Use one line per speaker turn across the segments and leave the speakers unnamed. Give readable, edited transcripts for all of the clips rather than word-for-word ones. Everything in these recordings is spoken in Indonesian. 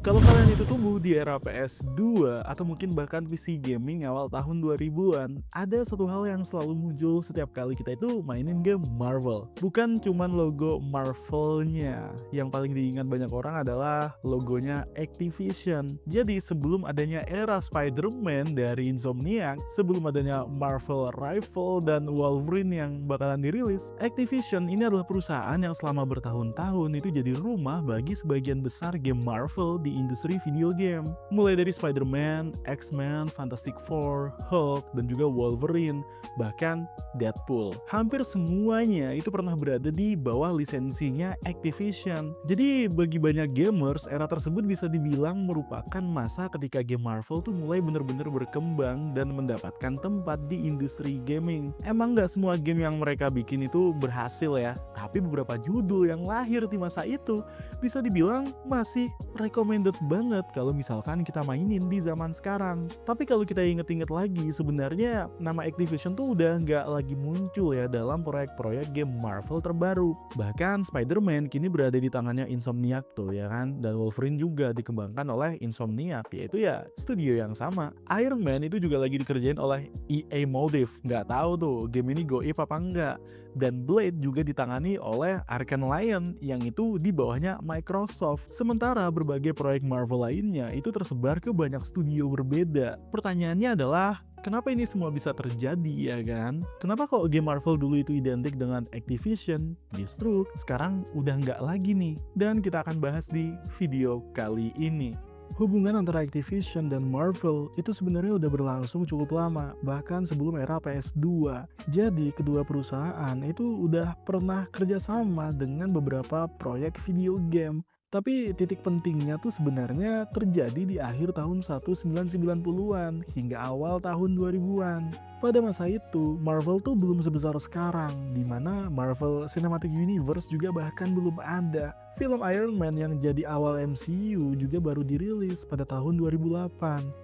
Kalau kalian itu tumbuh di era PS2 atau mungkin bahkan PC gaming awal tahun 2000-an, ada satu hal yang selalu muncul setiap kali kita itu mainin game Marvel. Bukan cuman logo Marvel-nya, yang paling diingat banyak orang adalah logonya Activision. Jadi sebelum adanya era Spider-Man dari Insomniac, sebelum adanya Marvel Rifle dan Wolverine yang bakalan dirilis, Activision ini adalah perusahaan yang selama bertahun-tahun itu jadi rumah bagi sebagian besar game Marvel di industri video game. Mulai dari Spider-Man, X-Men, Fantastic Four, Hulk, dan juga Wolverine, bahkan Deadpool. Hampir semuanya itu pernah berada di bawah lisensinya Activision. Jadi bagi banyak gamers, era tersebut bisa dibilang merupakan masa ketika game Marvel tuh mulai bener-bener berkembang dan mendapatkan tempat di industri gaming. Emang nggak semua game yang mereka bikin itu berhasil ya, tapi beberapa judul yang lahir di masa itu bisa dibilang masih recommended banget kalau misalkan kita mainin di zaman sekarang. Tapi kalau kita inget-inget lagi, sebenarnya nama Activision tuh udah nggak lagi muncul ya dalam proyek-proyek game Marvel terbaru. Bahkan Spider-Man kini berada di tangannya Insomniac tuh ya kan, dan Wolverine juga dikembangkan oleh Insomniac, yaitu ya studio yang sama. Iron Man itu juga lagi dikerjain oleh EA Motive, nggak tahu tuh game ini goib apa enggak. Dan Blade juga ditangani oleh Arkane Lion yang itu di bawahnya Microsoft. Sementara berbagai proyek Marvel lainnya itu tersebar ke banyak studio berbeda. Pertanyaannya adalah, kenapa ini semua bisa terjadi ya kan? Kenapa kok game Marvel dulu itu identik dengan Activision? Justru sekarang udah nggak lagi nih. Dan kita akan bahas di video kali ini. Hubungan antara Activision dan Marvel itu sebenarnya udah berlangsung cukup lama, bahkan sebelum era PS2. Jadi kedua perusahaan itu udah pernah kerjasama dengan beberapa proyek video game. Tapi titik pentingnya tuh sebenarnya terjadi di akhir tahun 1990-an hingga awal tahun 2000-an. Pada masa itu, Marvel tuh belum sebesar sekarang, di mana Marvel Cinematic Universe juga bahkan belum ada. Film Iron Man yang jadi awal MCU juga baru dirilis pada tahun 2008.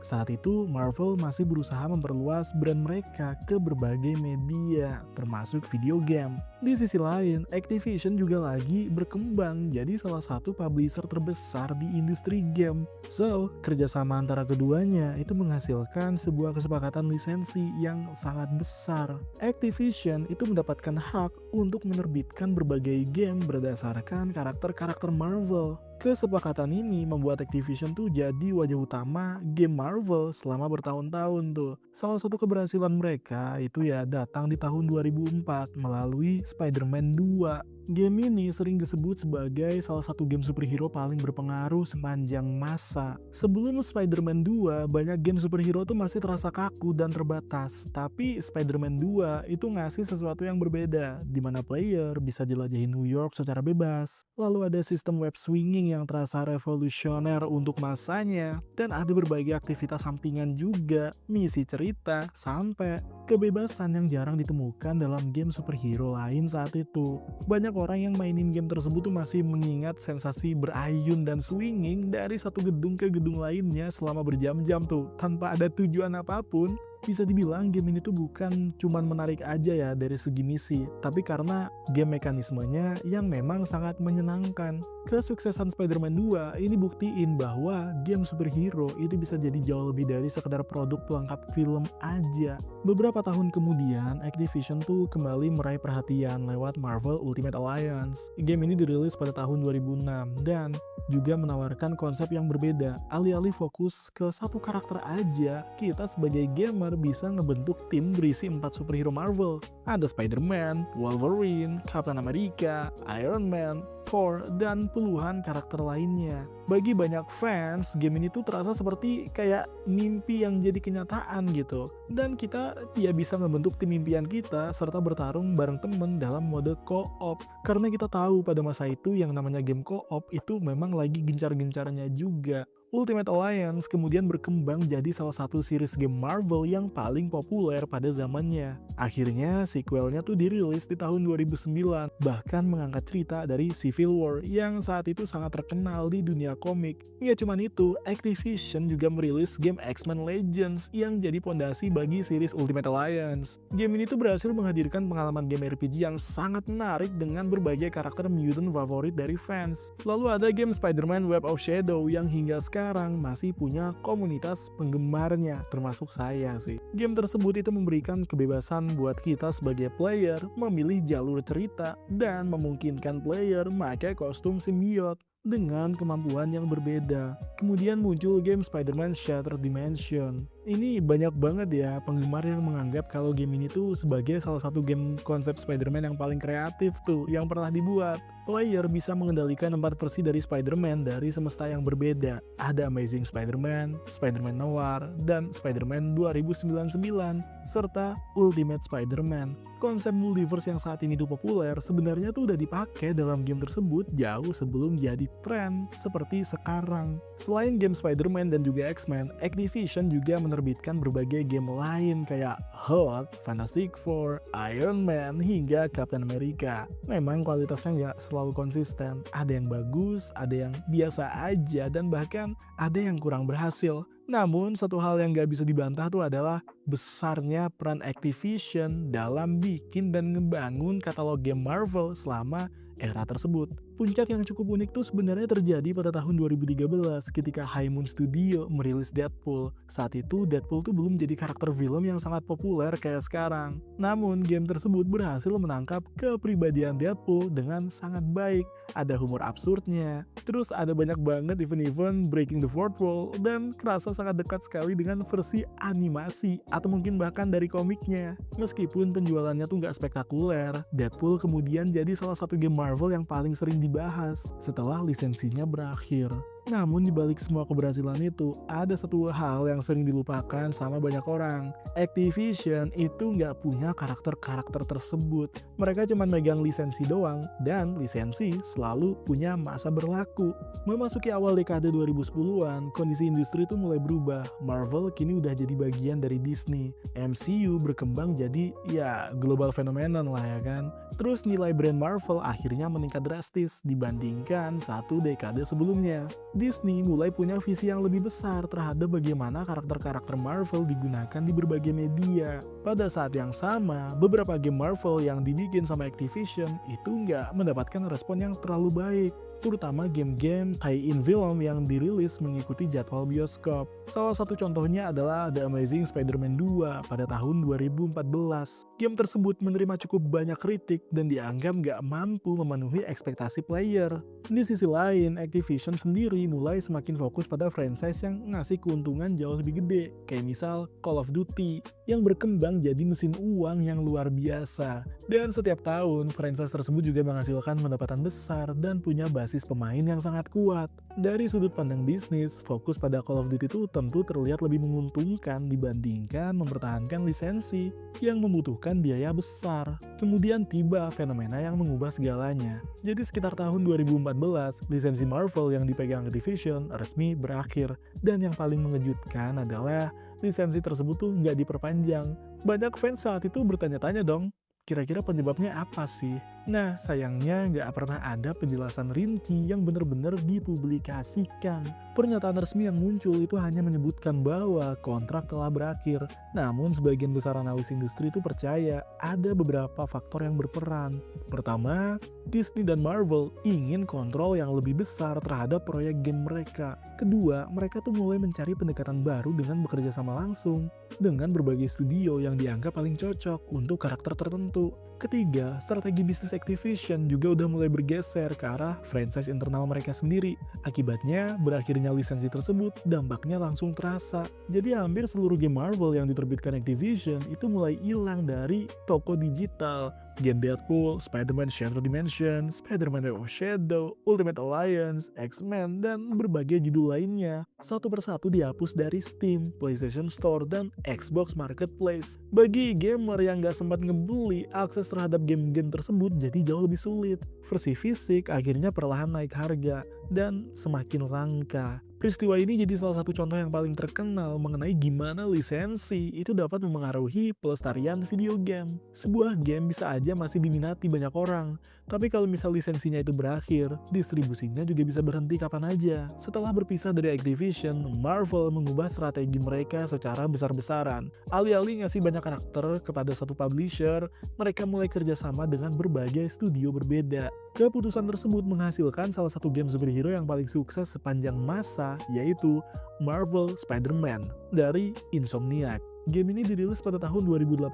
Saat itu, Marvel masih berusaha memperluas brand mereka ke berbagai media, termasuk video game. Di sisi lain, Activision juga lagi berkembang jadi salah satu publisher terbesar di industri game. So, kerjasama antara keduanya itu menghasilkan sebuah kesepakatan lisensi yang sangat besar. Activision itu mendapatkan hak untuk menerbitkan berbagai game berdasarkan karakter-karakter Marvel. Kesepakatan ini membuat Activision tuh jadi wajah utama game Marvel selama bertahun-tahun tuh. Salah satu keberhasilan mereka itu ya datang di tahun 2004 melalui Spider-Man 2. Game ini sering disebut sebagai salah satu game superhero paling berpengaruh sepanjang masa. Sebelum Spider-Man 2, banyak game superhero tuh masih terasa kaku dan terbatas. Tapi Spider-Man 2 itu ngasih sesuatu yang berbeda, di mana player bisa jelajahi New York secara bebas. Lalu ada sistem web swinging yang terasa revolusioner untuk masanya, dan ada berbagai aktivitas sampingan juga, misi cerita, sampai kebebasan yang jarang ditemukan dalam game superhero lain saat itu. Banyak orang yang mainin game tersebut tuh masih mengingat sensasi berayun dan swinging dari satu gedung ke gedung lainnya selama berjam-jam tuh, tanpa ada tujuan apapun. Bisa dibilang game ini tuh bukan cuman menarik aja ya dari segi misi, tapi karena game mekanismenya yang memang sangat menyenangkan. Kesuksesan Spider-Man 2 ini buktiin bahwa game superhero itu bisa jadi jauh lebih dari sekedar produk pelengkap film aja. Beberapa tahun kemudian, Activision tuh kembali meraih perhatian lewat Marvel Ultimate Alliance. Game ini dirilis pada tahun 2006 dan juga menawarkan konsep yang berbeda. Alih-alih fokus ke satu karakter aja, kita sebagai gamer bisa ngebentuk tim berisi 4 superhero Marvel. Ada Spider-Man, Wolverine, Captain America, Iron Man, Thor, dan puluhan karakter lainnya. Bagi banyak fans, game ini tuh terasa seperti kayak mimpi yang jadi kenyataan gitu. Dan kita ya bisa membentuk tim impian kita serta bertarung bareng temen dalam mode co-op. Karena kita tahu pada masa itu yang namanya game co-op itu memang lagi gencar-gencarnya juga. Ultimate Alliance kemudian berkembang jadi salah satu series game Marvel yang paling populer pada zamannya. Akhirnya sequelnya tuh dirilis di tahun 2009, bahkan mengangkat cerita dari Civil War yang saat itu sangat terkenal di dunia komik. Nggak cuman itu, Activision juga merilis game X-Men Legends yang jadi pondasi bagi series Ultimate Alliance. Game ini tuh berhasil menghadirkan pengalaman game RPG yang sangat menarik dengan berbagai karakter mutant favorit dari fans. Lalu ada game Spider-Man Web of Shadow yang hingga sekarang masih punya komunitas penggemarnya, termasuk saya sih. Game tersebut itu memberikan kebebasan buat kita sebagai player memilih jalur cerita dan memungkinkan player memakai kostum simbiot dengan kemampuan yang berbeda. Kemudian muncul game Spider-Man Shattered Dimension. Ini banyak banget ya penggemar yang menganggap kalau game ini tuh sebagai salah satu game konsep Spider-Man yang paling kreatif tuh yang pernah dibuat. Player bisa mengendalikan 4 versi dari Spider-Man dari semesta yang berbeda. Ada Amazing Spider-Man, Spider-Man Noir, dan Spider-Man 2099, serta Ultimate Spider-Man. Konsep multiverse yang saat ini tuh populer sebenarnya tuh udah dipakai dalam game tersebut jauh sebelum jadi tren seperti sekarang. Selain game Spider-Man dan juga X-Men, Activision juga menerbitkan berbagai game lain kayak Hulk, Fantastic Four, Iron Man, hingga Captain America. Memang kualitasnya nggak selalu konsisten, ada yang bagus, ada yang biasa aja, dan bahkan ada yang kurang berhasil. Namun satu hal yang gak bisa dibantah tuh adalah besarnya peran Activision dalam bikin dan ngebangun katalog game Marvel selama era tersebut. Puncak yang cukup unik tuh sebenarnya terjadi pada tahun 2013 ketika High Moon Studio merilis Deadpool. Saat itu Deadpool tuh belum jadi karakter film yang sangat populer kayak sekarang. Namun game tersebut berhasil menangkap kepribadian Deadpool dengan sangat baik. Ada humor absurdnya, terus ada banyak banget event-event breaking the fourth wall, dan kerasa sangat dekat sekali dengan versi animasi atau mungkin bahkan dari komiknya. Meskipun penjualannya tuh nggak spektakuler, Deadpool kemudian jadi salah satu game Marvel yang paling sering dibahas setelah lisensinya berakhir. Namun dibalik semua keberhasilan itu, ada satu hal yang sering dilupakan sama banyak orang. Activision itu nggak punya karakter-karakter tersebut. Mereka cuma megang lisensi doang, dan lisensi selalu punya masa berlaku. Memasuki awal dekade 2010-an, kondisi industri itu mulai berubah. Marvel kini udah jadi bagian dari Disney. MCU berkembang jadi ya global phenomenon lah ya kan. Terus nilai brand Marvel akhirnya meningkat drastis dibandingkan satu dekade sebelumnya. Disney mulai punya visi yang lebih besar terhadap bagaimana karakter-karakter Marvel digunakan di berbagai media. Pada saat yang sama, beberapa game Marvel yang dibikin sama Activision itu nggak mendapatkan respon yang terlalu baik, terutama game-game tie-in film yang dirilis mengikuti jadwal bioskop. Salah satu contohnya adalah The Amazing Spider-Man 2 pada tahun 2014. Game tersebut menerima cukup banyak kritik dan dianggap nggak mampu memenuhi ekspektasi player. Di sisi lain, Activision sendiri mulai semakin fokus pada franchise yang ngasih keuntungan jauh lebih gede, kayak misal Call of Duty, yang berkembang jadi mesin uang yang luar biasa. Dan setiap tahun, franchise tersebut juga menghasilkan pendapatan besar dan punya basis pemain yang sangat kuat. Dari sudut pandang bisnis, fokus pada Call of Duty itu tentu terlihat lebih menguntungkan dibandingkan mempertahankan lisensi yang membutuhkan biaya besar. Kemudian tiba fenomena yang mengubah segalanya. Jadi sekitar tahun 2014, lisensi Marvel yang dipegang Activision resmi berakhir. Dan yang paling mengejutkan adalah lisensi tersebut tuh nggak diperpanjang. Banyak fans saat itu bertanya-tanya dong, kira-kira penyebabnya apa sih? Nah, sayangnya nggak pernah ada penjelasan rinci yang benar-benar dipublikasikan. Pernyataan resmi yang muncul itu hanya menyebutkan bahwa kontrak telah berakhir. Namun, sebagian besar analis industri itu percaya ada beberapa faktor yang berperan. Pertama, Disney dan Marvel ingin kontrol yang lebih besar terhadap proyek game mereka. Kedua, mereka tuh mulai mencari pendekatan baru dengan bekerja sama langsung dengan berbagai studio yang dianggap paling cocok untuk karakter tertentu. Ketiga, strategi bisnis Activision juga udah mulai bergeser ke arah franchise internal mereka sendiri. Akibatnya, berakhirnya lisensi tersebut dampaknya langsung terasa. Jadi hampir seluruh game Marvel yang diterbitkan Activision itu mulai hilang dari toko digital. Game Deadpool, Spider-Man Shattered Dimension, Spider-Man Web of Shadow, Ultimate Alliance, X-Men, dan berbagai judul lainnya satu persatu dihapus dari Steam, PlayStation Store, dan Xbox Marketplace. Bagi gamer yang gak sempat ngebeli, akses terhadap game-game tersebut jadi jauh lebih sulit. Versi fisik akhirnya perlahan naik harga dan semakin langka. Peristiwa ini jadi salah satu contoh yang paling terkenal mengenai gimana lisensi itu dapat memengaruhi pelestarian video game. Sebuah game bisa aja masih diminati banyak orang, tapi kalau misal lisensinya itu berakhir, distribusinya juga bisa berhenti kapan aja. Setelah berpisah dari Activision, Marvel mengubah strategi mereka secara besar-besaran. Alih-alih ngasih banyak karakter kepada satu publisher, mereka mulai kerjasama dengan berbagai studio berbeda. Keputusan tersebut menghasilkan salah satu game superhero yang paling sukses sepanjang masa, yaitu Marvel Spider-Man dari Insomniac. Game ini dirilis pada tahun 2018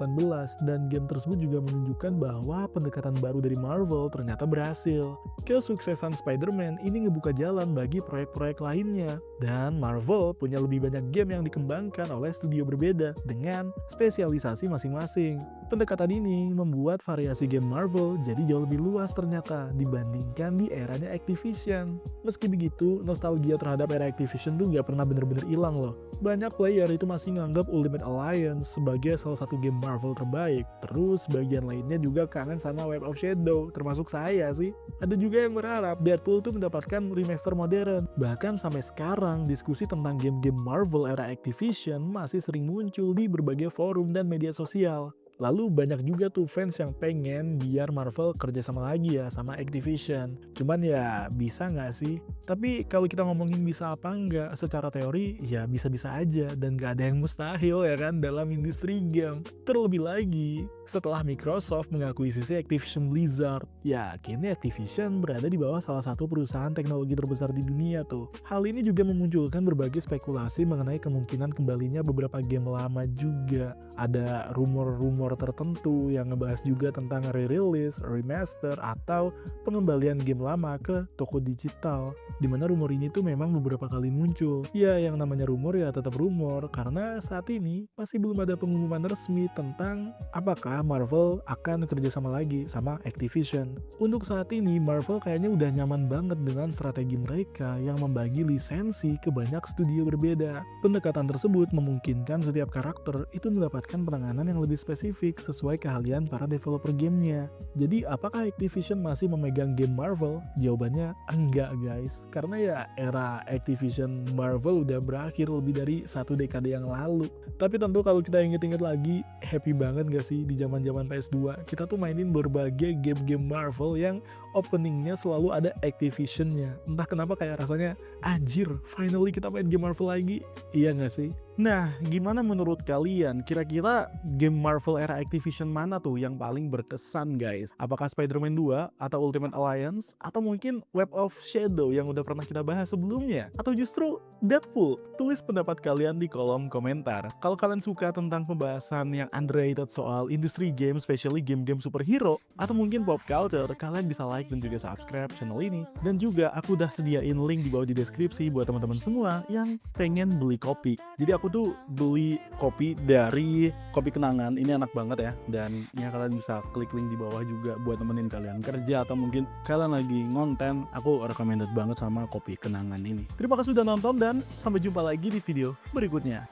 dan game tersebut juga menunjukkan bahwa pendekatan baru dari Marvel ternyata berhasil. Kesuksesan Spider-Man ini ngebuka jalan bagi proyek-proyek lainnya, dan Marvel punya lebih banyak game yang dikembangkan oleh studio berbeda dengan spesialisasi masing-masing. Pendekatan ini membuat variasi game Marvel jadi jauh lebih luas ternyata dibandingkan di eranya Activision. Meski begitu, nostalgia terhadap era Activision tuh gak pernah bener-bener hilang loh. Banyak player itu masih nganggap Ultimate Alliance sebagai salah satu game Marvel terbaik. Terus bagian lainnya juga kangen sama Web of Shadow, termasuk saya sih. Ada juga yang berharap Deadpool tuh mendapatkan remaster modern. Bahkan sampai sekarang, diskusi tentang game-game Marvel era Activision masih sering muncul di berbagai forum dan media sosial. Lalu banyak juga tuh fans yang pengen biar Marvel kerjasama lagi ya sama Activision. Cuman ya bisa nggak sih? Tapi kalau kita ngomongin bisa apa nggak, secara teori ya bisa-bisa aja dan nggak ada yang mustahil ya kan dalam industri game. Terlebih lagi, setelah Microsoft mengakuisisi Activision Blizzard, ya kini Activision berada di bawah salah satu perusahaan teknologi terbesar di dunia tuh. Hal ini juga memunculkan berbagai spekulasi mengenai kemungkinan kembalinya beberapa game lama juga. Ada rumor-rumor tertentu yang ngebahas juga tentang re-release, remaster, atau pengembalian game lama ke toko digital. Dimana rumor ini tuh memang beberapa kali muncul. Ya yang namanya rumor ya tetap rumor, karena saat ini masih belum ada pengumuman resmi tentang apakah Marvel akan kerjasama lagi sama Activision. Untuk saat ini Marvel kayaknya udah nyaman banget dengan strategi mereka yang membagi lisensi ke banyak studio berbeda. Pendekatan tersebut memungkinkan setiap karakter itu mendapatkan penanganan yang lebih spesifik sesuai keahlian para developer gamenya. Jadi apakah Activision masih memegang game Marvel? Jawabannya enggak guys, karena ya era Activision Marvel udah berakhir lebih dari 1 dekade yang lalu. Tapi tentu kalau kita inget-inget lagi, happy banget gak sih di zaman-zaman PS2 kita tuh mainin berbagai game-game Marvel yang openingnya selalu ada Activision-nya. Entah kenapa kayak rasanya anjir, finally kita main game Marvel lagi. Iya gak sih? Nah, gimana menurut kalian? Kira-kira game Marvel era Activision mana tuh yang paling berkesan guys? Apakah Spider-Man 2 atau Ultimate Alliance? Atau mungkin Web of Shadow yang udah pernah kita bahas sebelumnya? Atau justru Deadpool? Tulis pendapat kalian di kolom komentar. Kalau kalian suka tentang pembahasan yang underrated soal industri game, especially game-game superhero, atau mungkin pop culture, kalian bisa like dan juga subscribe channel ini. Dan juga aku udah sediain link di bawah di deskripsi buat teman-teman semua yang pengen beli kopi. Jadi aku tuh beli kopi dari Kopi Kenangan, ini enak banget ya, dan ya kalian bisa klik link di bawah juga buat temenin kalian kerja atau mungkin kalian lagi ngonten. Aku recommended banget sama Kopi Kenangan ini. Terima kasih sudah nonton dan sampai jumpa lagi di video berikutnya.